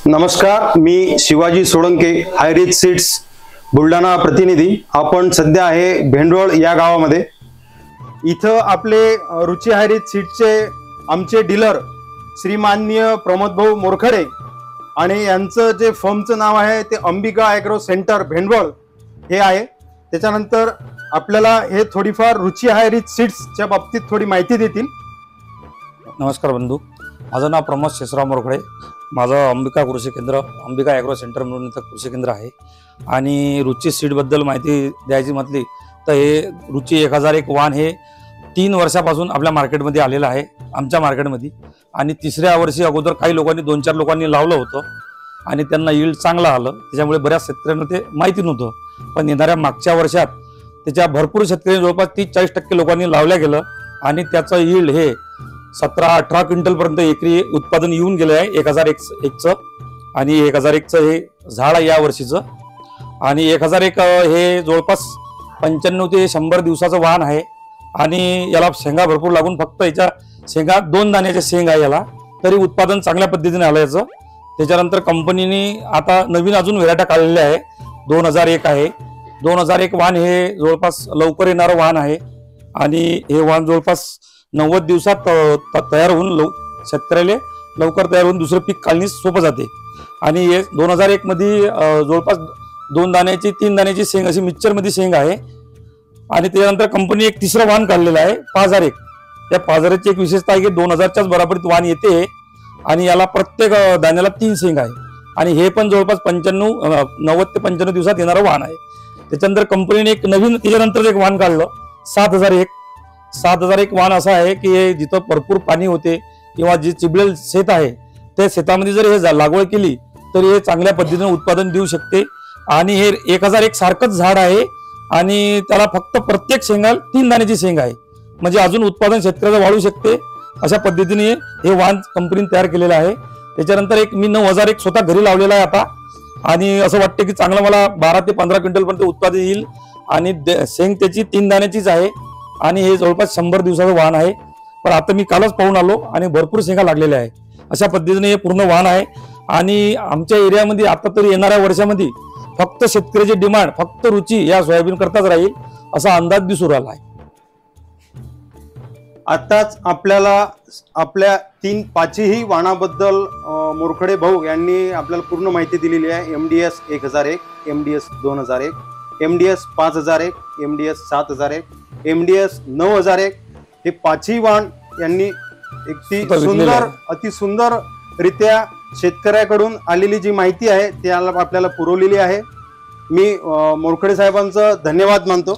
नमस्कार, मी शिवाजी सोळंके, हायरिच सीड्स बुलढाणा प्रतिनिधी। आपण सध्या आहे भेंडवळ या गावामध्ये। इथं आपले रुची हायरिच सीड्सचे आमचे डीलर श्रीमाननीय प्रमोदभाऊ मोरखडे आणि यांचं जे फर्मचं नाव आहे ते अंबिका ॲग्रो सेंटर भेंडवळ हे आहे। त्याच्यानंतर आपल्याला हे थोडीफार रुची हायरिच सीड्सच्या बाबतीत थोडी माहिती देतील। नमस्कार बंधू, माझं नाव प्रमोद शेषराव मोरखडे। माझं अंबिका कृषी केंद्र, अंबिका ॲग्रो सेंटर म्हणून इथं कृषी केंद्र आहे। आणि रुची सीडबद्दल माहिती द्यायची म्हटली तर हे रुची 1001 वाण हे 3 वर्षापासून आपल्या मार्केटमध्ये आलेलं आहे, आमच्या मार्केटमध्ये। आणि तिसऱ्या वर्षी अगोदर काही लोकांनी 2-4 लोकांनी लावलं होतं आणि त्यांना यील्ड चांगलं आलं, त्याच्यामुळे बऱ्याच शेतकऱ्यांना ते माहिती नव्हतं। पण येणाऱ्या मागच्या वर्षात त्याच्या भरपूर शेतकरी जवळपास 30-40% लोकांनी लावल्या गेलं आणि त्याचं यील्ड हे 17-18 क्विंटलपर्यंत एकरी उत्पादन येऊन गेलं आहे 1001चं। आणि 1001चं हे झाड आहे या वर्षीचं। आणि 1001 हे जवळपास 95 ते 100 दिवसाचं वाहन आहे आणि याला शेंगा भरपूर लागून फक्त याच्या शेंगा 2 दाण्याच्या शेंग आहे याला, तरी उत्पादन चांगल्या पद्धतीने आलं याचं। त्याच्यानंतर कंपनीने आता नवीन अजून व्हेरायटी काढलेल्या आहे, 2001 आहे। 2001 वाहन हे जवळपास लवकर येणारं वाहन आहे आणि हे वाहन जवळपास 90 दिवसात तयार होऊन शेतकऱ्याला लवकर तयार होऊन दुसरं पीक काढण्यास सोपं जाते। आणि हे 2001 मध्ये जवळपास 2 दाण्याची 3 दाण्याची शेंग अशी मिक्सचरमध्ये शेंग आहे। आणि त्याच्यानंतर कंपनी एक तिसरं वाहन काढलेलं आहे 5001। या 5001ची एक विशेषता आहे की 2000च्याच बरोबरीत वाहन येते आणि याला प्रत्येक दाण्याला 3 शेंग आहे आणि हे पण जवळपास 90 ते 95 दिवसात येणारं वाहन आहे। त्याच्यानंतर कंपनीने एक नवीन त्याच्यानंतर एक वाहन काढलं 7001। 7001 वाहन असं आहे की जिथं भरपूर पाणी होते किंवा जे चिबळेल शेत आहे त्या शेतामध्ये जर हे लागवड केली तर हे चांगल्या पद्धतीने उत्पादन देऊ शकते। आणि हे 1001 सारखंच झाड आहे आणि त्याला फक्त प्रत्येक शेंगाला 3 दाण्याची शेंग आहे, म्हणजे अजून उत्पादन शेतकऱ्याचं वाढू शकते। अशा पद्धतीने हे वाहन कंपनीने तयार केलेलं आहे। त्याच्यानंतर एक मी 9001 स्वतः घरी लावलेला आहे आता आणि असं वाटतं की चांगलं मला 12 ते 15 क्विंटलपर्यंत उत्पादन येईल। आणि शेंग त्याची 3 दाण्याचीच आहे आणि हे जवळपास 100 दिवसाचं वाहन आहे। पण आता मी कालच पाहून आलो आणि भरपूर शेंगा लागलेल्या आहे। अशा पद्धतीने हे पूर्ण वाहन आहे आणि आमच्या एरियामध्ये आता तरी येणाऱ्या वर्षामध्ये फक्त शेतकऱ्याची डिमांड फक्त रुची या सोयाबीन करताच राहील असा अंदाज दिसून राहिला आहे। आताच आपल्याला आपल्या 5ही वाणाबद्दल मोरखडे भाऊ यांनी आपल्याला पूर्ण माहिती दिलेली आहे। MDS 1001, MDS 2001, MDS 5001, MDS 7001, MDS 9001 हे 5ही वाण यांनी अति सुंदर रित्या शेतकऱ्याकडून आलेली जी माहिती आहे त्याला आपल्याला पुरवलेली आहे। मी मोरखडे साहेबांचं धन्यवाद मानतो।